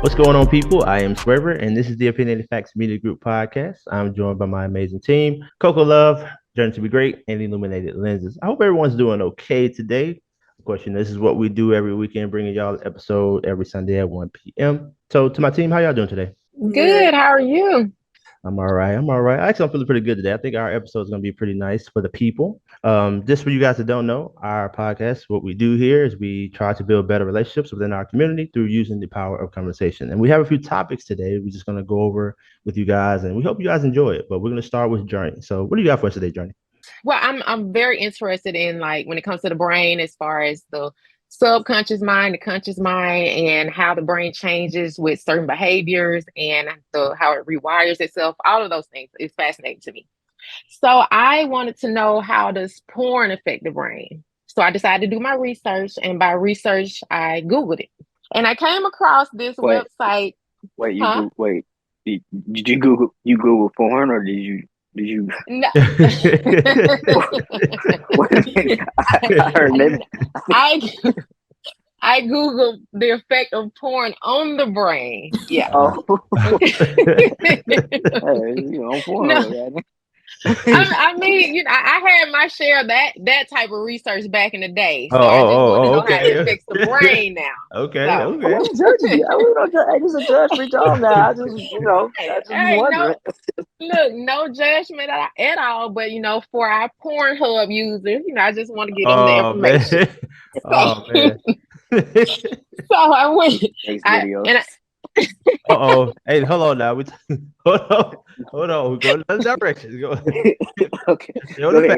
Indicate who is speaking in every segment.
Speaker 1: What's going on, people? I am Swerver, and this is the Opinionated Facts Media Group podcast. I'm joined by my amazing team, Coco Love, Journey to be Great, and Illuminated Lenses. I hope everyone's doing okay today. Of course, this is what we do every weekend, bringing y'all an episode every Sunday at 1 p.m. So, to my team, how y'all doing today?
Speaker 2: Good. How are you?
Speaker 1: I'm all right. Actually, I'm feeling pretty good today. I think our episode is going to be pretty nice for the people. Just for you guys that don't know, our podcast, what we do here is we try to build better relationships within our community through using the power of conversation. And we have a few topics today we're just going to go over with you guys, and we hope you guys enjoy it. But we're going to start with Journey. So what do you got for us today, Journey?
Speaker 2: Well, I'm very interested in, like, when it comes to the brain, as far as the subconscious mind, the conscious mind, and how the brain changes with certain behaviors and how it rewires itself. All of those things is fascinating to me. So I wanted to know, how does porn affect the brain? So I decided to do my research, and by research, I Googled it. And I came across this website.
Speaker 3: Did you Google porn, or did you?
Speaker 2: No. I Googled the effect of porn on the brain. Yeah. I mean, I had my share of that type of research back in the day. So I just want to know how it affects the brain now.
Speaker 1: Okay.
Speaker 3: I'm judging you. It's a judgment job now. I just wondering.
Speaker 2: Look, no judgment at all. But for our Pornhub users, I just want to get them the information.
Speaker 1: Man.
Speaker 2: So I went.
Speaker 1: Hey, hold on now. Hold on. Go in the direction. Go.
Speaker 3: Okay. Go ahead.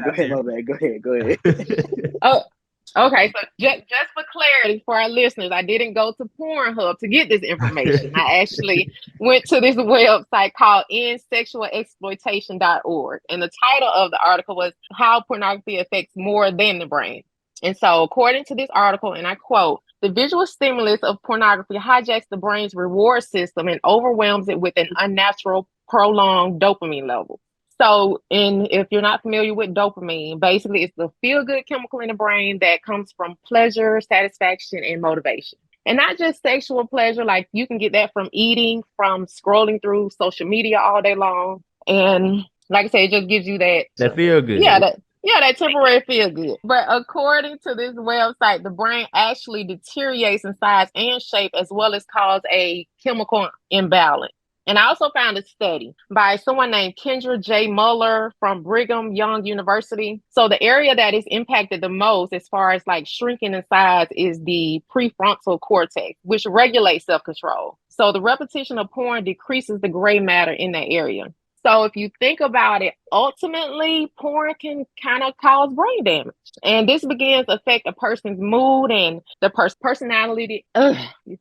Speaker 2: Okay. So just for clarity for our listeners, I didn't go to Pornhub to get this information. I actually went to this website called EndSexualExploitation.org, and the title of the article was "How Pornography Affects More Than the Brain." And so, according to this article, and I quote, "The visual stimulus of pornography hijacks the brain's reward system and overwhelms it with an unnatural, prolonged dopamine level." So, if you're not familiar with dopamine, basically it's the feel-good chemical in the brain that comes from pleasure, satisfaction, and motivation. And not just sexual pleasure, like you can get that from eating, from scrolling through social media all day long. And like I said, it just gives you that
Speaker 1: feel good.
Speaker 2: That temporary feel good. But according to this website, the brain actually deteriorates in size and shape, as well as cause a chemical imbalance. And I also found a study by someone named Kendra J. Muller from Brigham Young University. So the area that is impacted the most as far as like shrinking in size is the prefrontal cortex, which regulates self-control. So the repetition of porn decreases the gray matter in that area. So if you think about it, ultimately, porn can kind of cause brain damage. And this begins to affect a person's mood and the personality.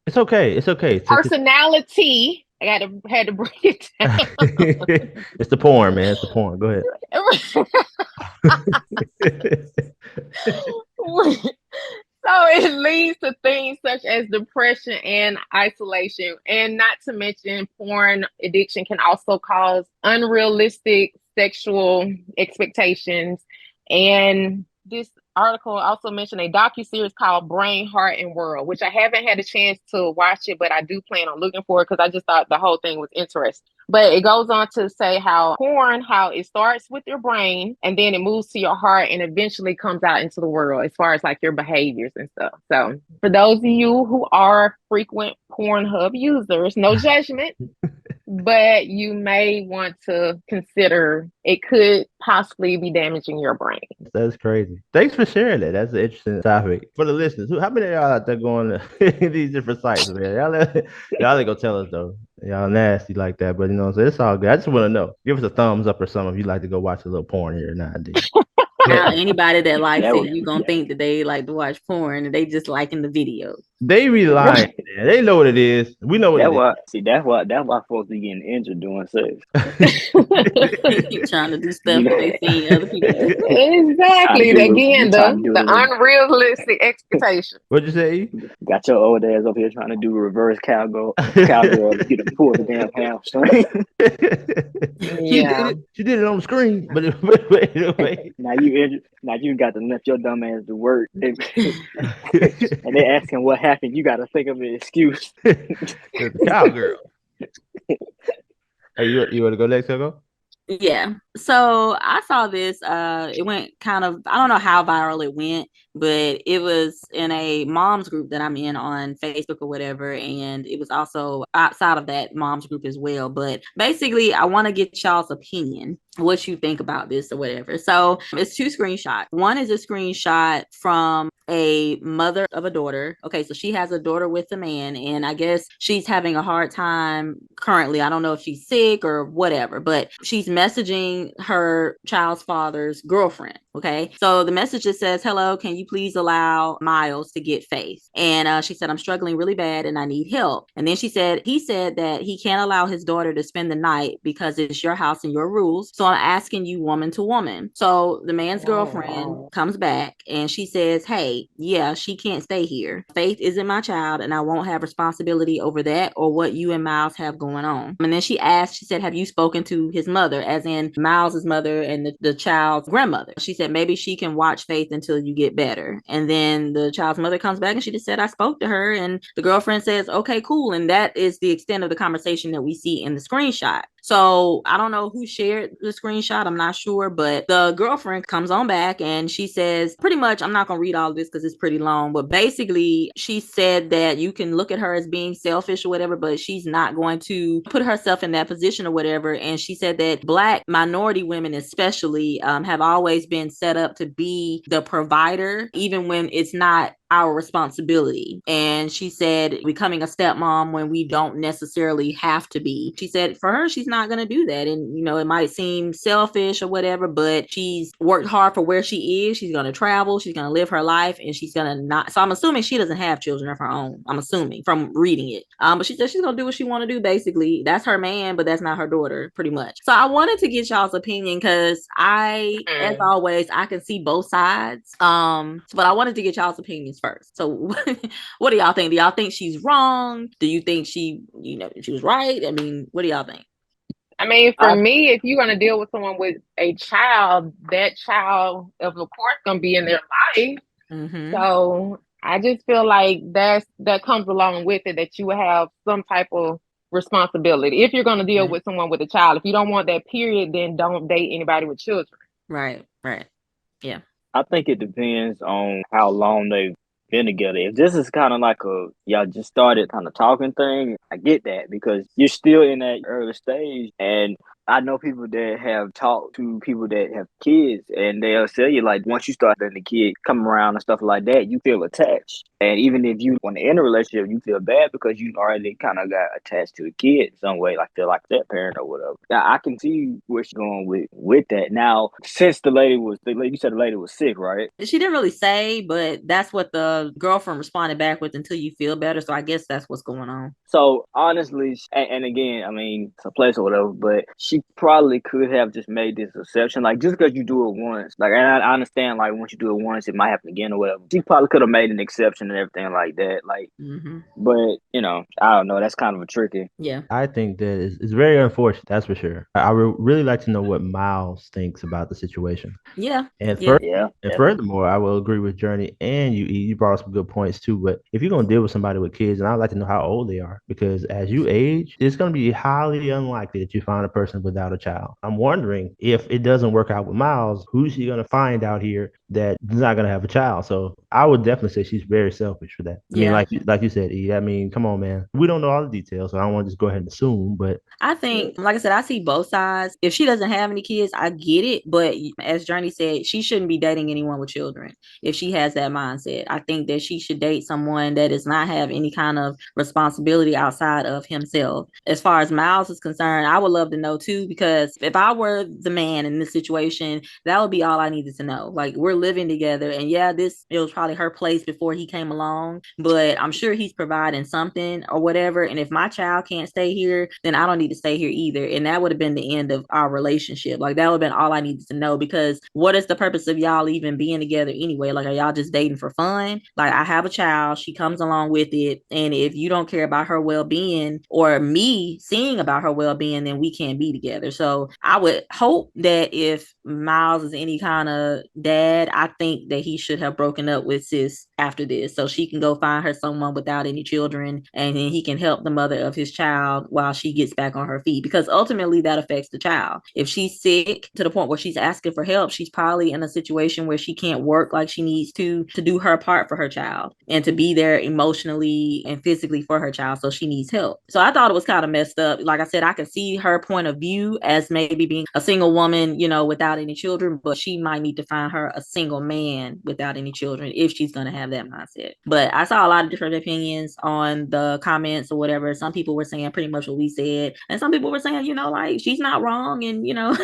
Speaker 1: It's okay.
Speaker 2: Personality. I had to break it down.
Speaker 1: It's the porn, man. It's the porn. Go ahead.
Speaker 2: So it leads to things such as depression and isolation. And not to mention, porn addiction can also cause unrealistic sexual expectations. And this article also mentioned a docuseries called Brain, Heart, and World, which I haven't had a chance to watch it, but I do plan on looking for it because I just thought the whole thing was interesting. But it goes on to say how it starts with your brain and then it moves to your heart and eventually comes out into the world as far as like your behaviors and stuff. So for those of you who are frequent Pornhub users, no judgment, but you may want to consider it could possibly be damaging your brain.
Speaker 1: That's crazy. Thanks for sharing that. That's an interesting topic. For the listeners, how many of y'all out there going to these different sites, man? Y'all ain't gonna tell us though. Y'all nasty like that, but so it's all good. I just want to know. Give us a thumbs up or something if you like to go watch a little porn here nowadays.
Speaker 4: Now, anybody that likes it, you're going to think that they like to watch porn and they just liking the videos.
Speaker 1: They be lying. They know what it is. We know what it is.
Speaker 3: See, that's why folks be getting injured doing sex.
Speaker 4: Trying to do stuff that they see other people do.
Speaker 2: Exactly. Again, the unrealistic expectation.
Speaker 1: What'd you say?
Speaker 3: Got your old ass up here trying to do reverse cowgirl to get to pull the damn hamstring.
Speaker 2: Yeah.
Speaker 1: She did it on the screen, but wait.
Speaker 3: Now you got to lift your dumb ass to work. And they asking what happen, you got to think of an excuse.
Speaker 1: The cowgirl. Hey, you want to go next, Coco?
Speaker 4: Yeah. So I saw this. It went kind of, I don't know how viral it went, but it was in a mom's group that I'm in on Facebook or whatever. And it was also outside of that mom's group as well. But basically, I want to get y'all's opinion, what you think about this or whatever. So it's 2 screenshots. One is a screenshot from a mother of a daughter. Okay, so she has a daughter with a man, and I guess she's having a hard time currently. I don't know if she's sick or whatever, but she's messaging her child's father's girlfriend. Okay, so the message just says, "Hello, can you please allow Miles to get Faith?" And she said, "I'm struggling really bad and I need help." And then he said that he can't allow his daughter to spend the night because it's your house and your rules. So I'm asking you woman to woman. So the man's girlfriend comes back and she says, "Hey, yeah, she can't stay here. Faith isn't my child and I won't have responsibility over that or what you and Miles have going on." And then she said, "Have you spoken to his mother?" As in Miles's mother and the child's grandmother. She said, "Maybe she can watch Faith until you get better." And then the child's mother comes back and she just said, "I spoke to her." And the girlfriend says, "Okay, cool." And that is the extent of the conversation that we see in the screenshot. So I don't know who shared the screenshot. I'm not sure, but the girlfriend comes on back and she says pretty much, I'm not going to read all of this because it's pretty long, but basically she said that you can look at her as being selfish or whatever, but she's not going to put herself in that position or whatever. And she said that Black minority women especially have always been set up to be the provider, even when it's not our responsibility. And she said becoming a stepmom when we don't necessarily have to be. She said for her, she's not going to do that. And, you know, it might seem selfish or whatever, but she's worked hard for where she is. She's going to travel. She's going to live her life and she's going to not. So I'm assuming she doesn't have children of her own. I'm assuming from reading it. But she said she's going to do what she want to do. Basically, that's her man, but that's not her daughter pretty much. So I wanted to get y'all's opinion because as always, I can see both sides. But I wanted to get y'all's opinions first. So what do y'all think? Do y'all think she's wrong? Do you think she was right? I mean, what do y'all think?
Speaker 2: I mean, for me, if you're going to deal with someone with a child, that child, of course, going to be in their life.
Speaker 4: Mm-hmm.
Speaker 2: So I just feel like that comes along with it, that you have some type of responsibility. If you're going to deal with someone with a child, if you don't want that period, then don't date anybody with children.
Speaker 4: Right. Yeah.
Speaker 3: I think it depends on how long they've been together. If this is kind of like y'all just started kind of talking thing, I get that because you're still in that early stage. And I know people that have talked to people that have kids and they'll tell you like once you start letting the kid come around and stuff like that, you feel attached. And even if you want to end a relationship, you feel bad because you already kind of got attached to a kid in some way, like feel like that parent or whatever. Now, I can see where she's going with that. Now, since you said the lady was sick, right?
Speaker 4: She didn't really say, but that's what the girlfriend responded back with, until you feel better. So I guess that's what's going on.
Speaker 3: So honestly, and again, I mean, it's a place or whatever, but she probably could have just made this exception. Like just because you do it once, like, and I understand, like once you do it once, it might happen again or whatever. She probably could have made an exception and everything like that. Like, but you know, I don't know. That's kind of a tricky.
Speaker 4: Yeah,
Speaker 1: I think that it's very unfortunate. That's for sure. I would really like to know what Miles thinks about the situation.
Speaker 4: Yeah,
Speaker 1: and
Speaker 3: yeah.
Speaker 1: Furthermore, I will agree with Journey and you. You brought up some good points too. But if you're gonna deal with somebody with kids, and I'd like to know how old they are, because as you age, it's gonna be highly unlikely that you find a person without a child. I'm wondering if it doesn't work out with Miles, who's she gonna find out here that's not gonna have a child? So I would definitely say she's very selfish for that. I mean, like you said, E, I mean, come on, man. We don't know all the details, so I don't want to just go ahead and assume. But
Speaker 4: I think, like I said, I see both sides. If she doesn't have any kids, I get it. But as Journey said, she shouldn't be dating anyone with children if she has that mindset. I think that she should date someone that does not have any kind of responsibility outside of himself. As far as Miles is concerned, I would love to know too, because if I were the man in this situation, that would be all I needed to know. Like, we're living together, and yeah, it was probably her place before he came along, but I'm sure he's providing something or whatever. And if my child can't stay here, then I don't need to stay here either. And that would have been the end of our relationship. Like, that would have been all I needed to know, because what is the purpose of y'all even being together anyway? Like, are y'all just dating for fun? Like, I have a child, she comes along with it, and if you don't care about her well-being or me seeing about her well-being, then we can't be together. So I would hope that if Miles is any kind of dad but I think that he should have broken up with sis after this, so she can go find her someone without any children, and then he can help the mother of his child while she gets back on her feet, because ultimately that affects the child. If she's sick to the point where she's asking for help, she's probably in a situation where she can't work like she needs to do her part for her child and to be there emotionally and physically for her child, so she needs help. So I thought it was kind of messed up. Like I said, I can see her point of view as maybe being a single woman, you know, without any children, but she might need to find her a single man without any children if she's going to have that mindset. But I saw a lot of different opinions on the comments or whatever. Some people were saying pretty much what we said, and some people were saying, you know, like, she's not wrong, and you know,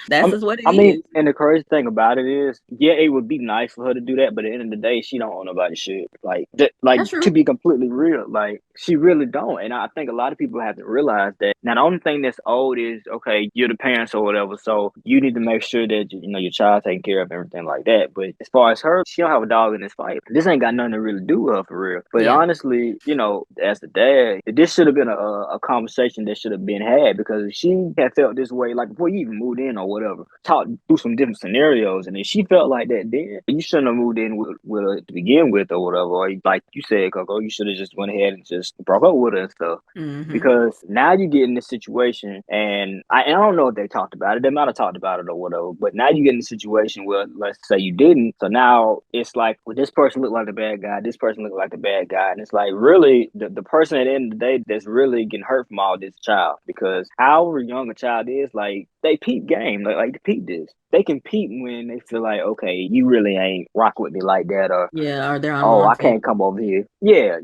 Speaker 4: that's just what it is.
Speaker 3: I mean, and the crazy thing about it is, yeah, it would be nice for her to do that, but at the end of the day, she don't own nobody's shit. Like, to be completely real, like, she really don't. And I think a lot of people have to realize that. Now, the only thing that's old is, okay, you're the parents or whatever, so you need to make sure that you know your child taken care of, everything like that. But as far as her, she don't have a dog in this fight. This ain't got nothing to really do with her for real. But honestly, you know, as the dad, this should have been a conversation that should have been had, because if she had felt this way, like before you even moved in or whatever, talk through some different scenarios, and if she felt like that, then you shouldn't have moved in with her to begin with or whatever. Or like you said, Coco, you should have just went ahead and just broke up with her and stuff.
Speaker 4: Mm-hmm.
Speaker 3: Because now you get in this situation, and I don't know if they talked about it. They might have talked about it or whatever. But now you get in a situation where, let's say you didn't. So now it's like, well, this person looked like the bad guy. This person looked like the bad guy. And it's like, really, the person at the end of the day that's really getting hurt from all this child. Because however young a child is, like, they peep game. Like they peep this. They can peep when they feel like, okay, you really ain't rock with me like that, or
Speaker 4: or they're
Speaker 3: I can't come over here. Yeah,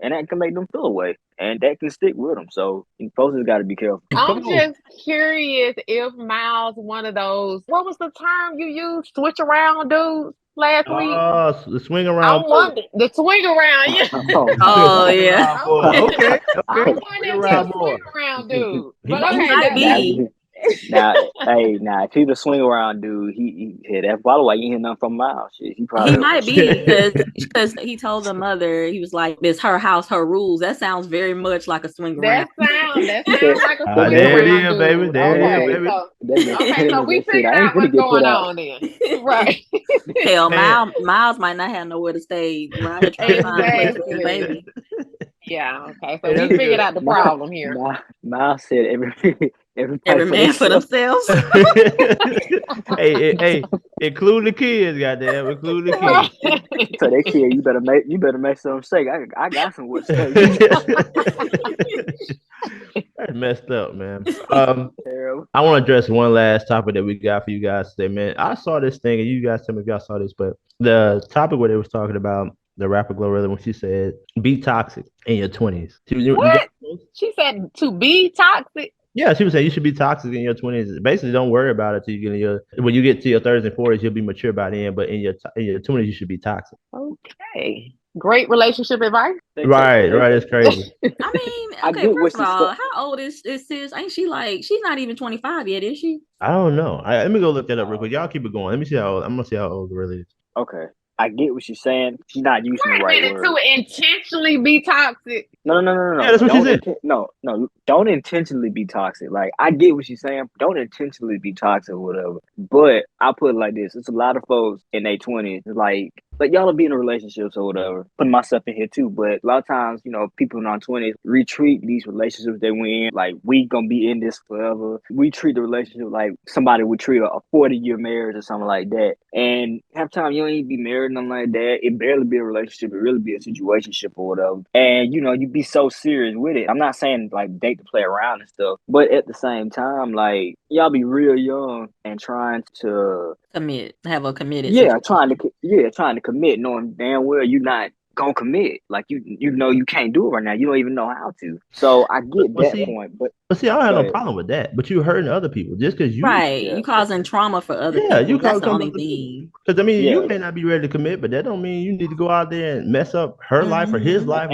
Speaker 3: and that can make them feel away, and that can stick with them. So folks just got to be careful.
Speaker 2: I'm just curious if Miles, one of those, what was the term you used? Switch around dudes last week?
Speaker 1: Oh, the swing around.
Speaker 2: I wonder the swing around. Yeah.
Speaker 4: Oh yeah.
Speaker 1: Okay.
Speaker 2: I wonder if he's a swing around dude. But
Speaker 4: He might be.
Speaker 3: Now, if he's a swing around dude, he that's probably why you hear nothing from Miles. Shit, he
Speaker 4: might be, because he told the mother, he was like, "It's her house, her rules." That sounds very much like a swing around.
Speaker 2: That sounds like a swing
Speaker 1: there
Speaker 2: around.
Speaker 1: It is, baby. There it is,
Speaker 2: baby. So we figured out what's going on then, right?
Speaker 4: Hell, Miles might not have nowhere to stay.
Speaker 2: Exactly.
Speaker 4: Baby.
Speaker 2: Yeah. Okay. So we figured out the problem here.
Speaker 3: Miles said
Speaker 4: every man for themselves.
Speaker 1: hey, include the kids, goddamn, include the kids.
Speaker 3: So they kid, you better make some shake. I got some what say.
Speaker 1: That's messed up, man. I want to address one last topic that we got for you guys today, man. I saw this thing, and you guys tell me if y'all saw this, but the topic where they was talking about the rapper Glorilla, when she said, "Be toxic in your 20s."
Speaker 2: What? She said to be toxic?
Speaker 1: Yeah, she was saying you should be toxic in your 20s. Basically, don't worry about it till you get when you get to your 30s and 40s, you'll be mature by then. But in your 20s, you should be toxic.
Speaker 2: Okay. Great relationship advice.
Speaker 1: Right. It's crazy.
Speaker 4: I mean, okay, first of all, how old is sis? Ain't she like, she's not even 25 yet, is she?
Speaker 1: I don't know. Let me go look that up real quick. Y'all keep it going. Let me see how old. I'm gonna see how old it really is.
Speaker 3: Okay. I get what she's saying. She's not using the right word.
Speaker 2: To intentionally be toxic.
Speaker 3: No.
Speaker 1: Yeah, that's what she said.
Speaker 3: No. Don't intentionally be toxic. Like, I get what she's saying. Don't intentionally be toxic or whatever. But I put it like this. It's a lot of folks in their 20s, like y'all will be in relationships or whatever. Putting myself in here too. But a lot of times, you know, people in our 20s retreat these relationships they were in. Like, we gonna be in this forever. We treat the relationship like somebody would treat a 40-year marriage or something like that. And half the time, you don't even be married, nothing like that. It barely be a relationship. It really be a situationship or whatever. And, you know, you be so serious with it. I'm not saying, like, date to play around and stuff. But at the same time, like, y'all be real young and trying to
Speaker 4: have a committed
Speaker 3: trying to commit, knowing damn well you're not gonna commit. Like, you know you can't do it right now. You don't even know how to. So I get that point. But
Speaker 1: see, I don't have no problem with that. But you're hurting other people just because you
Speaker 4: you causing trauma for other people.
Speaker 1: You
Speaker 4: that's the only thing.
Speaker 1: Because I mean, you may not be ready to commit, but that don't mean you need to go out there and mess up her life or his life.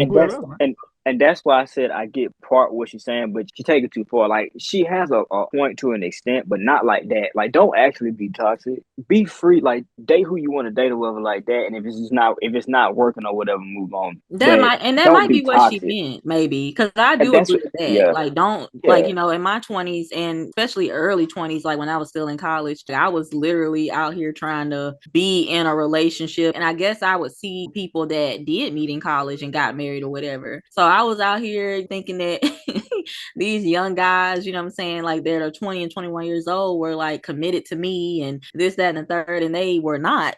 Speaker 3: And that's why I said I get part what she's saying, but she take it too far. Like she has a point to an extent, but not like that. Like don't actually be toxic. Be free. Like date who you want to date or whatever like that. And if it's not working or whatever, move on.
Speaker 4: That
Speaker 3: But
Speaker 4: might
Speaker 3: don't
Speaker 4: be
Speaker 3: be
Speaker 4: what she
Speaker 3: toxic.
Speaker 4: meant, maybe, because I
Speaker 3: And
Speaker 4: do
Speaker 3: that's
Speaker 4: agree
Speaker 3: what,
Speaker 4: with that.
Speaker 3: yeah,
Speaker 4: Like, don't like,
Speaker 3: yeah.
Speaker 4: in my 20s and especially early 20s, like when I was still in college, I was literally out here trying to be in a relationship. And I guess I would see people that did meet in college and got married or whatever. So I was out here thinking that these young guys, you know what I'm saying, like they're 20 and 21 years old, were like committed to me and this, that, and the third, and they were not.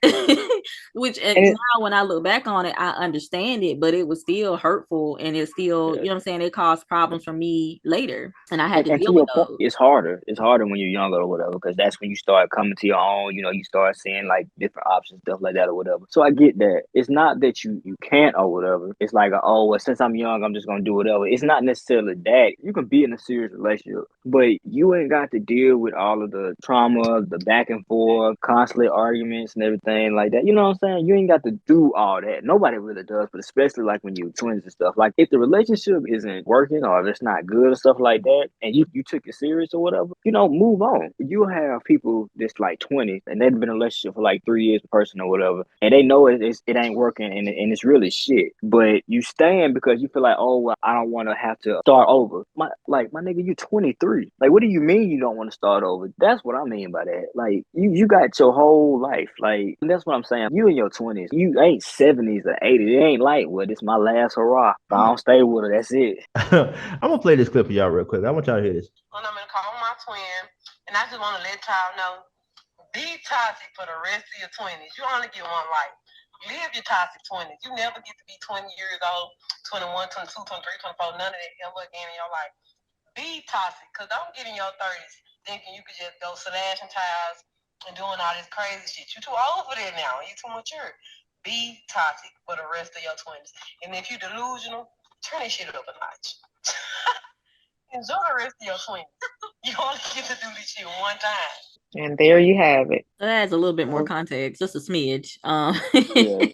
Speaker 4: Which now when I look back on it, I understand it, but it was still hurtful and it still, you know what I'm saying, it caused problems for me later. And I had to
Speaker 3: And to
Speaker 4: deal with
Speaker 3: your point,
Speaker 4: those.
Speaker 3: it's harder. It's harder when you're younger or whatever, because that's when you start coming to your own. You know, you start seeing like different options, stuff like that or whatever. So I get that. It's not that you can't or whatever. It's like, oh, well, since I'm young, I'm just gonna do whatever. It's not necessarily that. You can be in a serious relationship, but you ain't got to deal with all of the trauma, the back and forth, constantly arguments and everything like that. You know what I'm saying? You ain't got to do all that. Nobody really does, but especially like when you're twins and stuff. Like if the relationship isn't working or if it's not good or stuff like that, and you took it serious or whatever, move on. You have people that's like 20 and they've been in a relationship for like 3 years, person or whatever, and they know it ain't working and it's really shit. But you stand because you feel like, oh well, I don't want to have to start over. My nigga, you 23. Like, what do you mean you don't want to start over? That's what I mean by that. Like, you got your whole life. Like, that's what I'm saying. You in your 20s. You ain't 70s or 80s. It ain't like, well, this my last hurrah. If I don't stay with her, that's it.
Speaker 1: I'm gonna play this clip for y'all real quick. I want y'all to hear this.
Speaker 5: When I'm gonna call my twin, and I just want to let y'all know, be toxic for the rest of your 20s. You only get one life. Live your toxic 20s. You never get to be 20 years old, 21, 22, 23, 24, none of that ever again in your life. Be toxic, because don't get in your 30s thinking you could just go slashing tires and doing all this crazy shit. You're too old for that now. You're too mature. Be toxic for the rest of your 20s. And if you're delusional, turn this shit up a notch. Enjoy the rest of your 20s. You only get to do this shit one time.
Speaker 2: And there you have it.
Speaker 4: That adds a little bit more context, just a smidge.
Speaker 3: Yeah.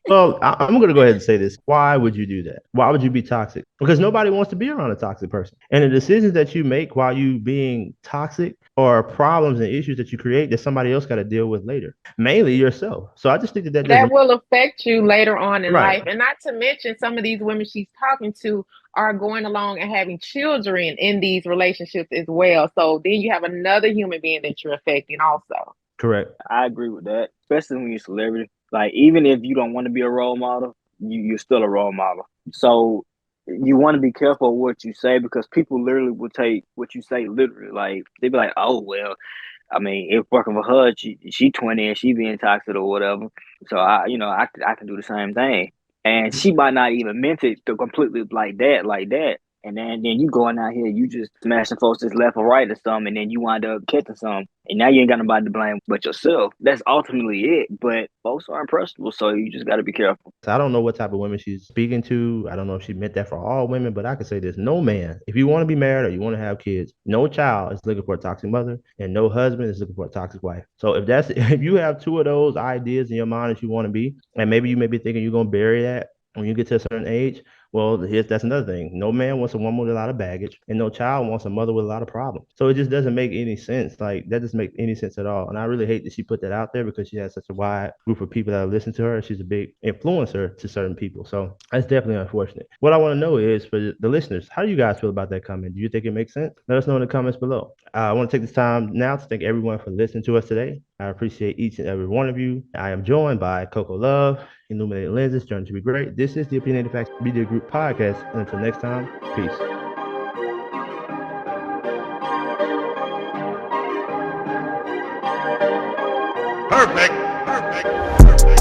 Speaker 1: Well, I'm going to go ahead and say this. Why would you do that? Why would you be toxic? Because nobody wants to be around a toxic person. And the decisions that you make while you being toxic are problems and issues that you create that somebody else got to deal with later, mainly yourself. So I just think
Speaker 2: that will affect you later on in
Speaker 1: Right.
Speaker 2: life. And not to mention, some of these women she's talking to are going along and having children in these relationships as well. So then you have another human being that you're affecting also.
Speaker 1: Correct.
Speaker 3: I agree with that, especially when you're a celebrity. Like, even if you don't want to be a role model, you're still a role model. So you want to be careful of what you say, because people literally will take what you say literally. Like, they be like, oh, well, I mean, if working for her, she 20 and she being toxic or whatever. So I can do the same thing. And she might not even meant it to completely like that. And then you going out here, you just smashing folks just left or right or something, and then you wind up catching some. And now you ain't got nobody to blame but yourself. That's ultimately it. But folks are impressionable, so you just got to be careful.
Speaker 1: So I don't know what type of women she's speaking to. I don't know if she meant that for all women, but I can say this. No man, if you want to be married or you want to have kids, no child is looking for a toxic mother, and no husband is looking for a toxic wife. So if you have two of those ideas in your mind that you want to be, and maybe you may be thinking you're going to bury that when you get to a certain age, well, that's another thing. No man wants a woman with a lot of baggage, and no child wants a mother with a lot of problems. So it just doesn't make any sense. Like, that doesn't make any sense at all. And I really hate that she put that out there, because she has such a wide group of people that listen to her. She's a big influencer to certain people. So that's definitely unfortunate. What I want to know is, for the listeners, how do you guys feel about that comment? Do you think it makes sense? Let us know in the comments below. I want to take this time now to thank everyone for listening to us today. I appreciate each and every one of you. I am joined by Coco Love, Illuminated Lenses, Journey to be Great. This is the Opinionated Facts Media Group podcast. And until next time, peace.
Speaker 6: Perfect.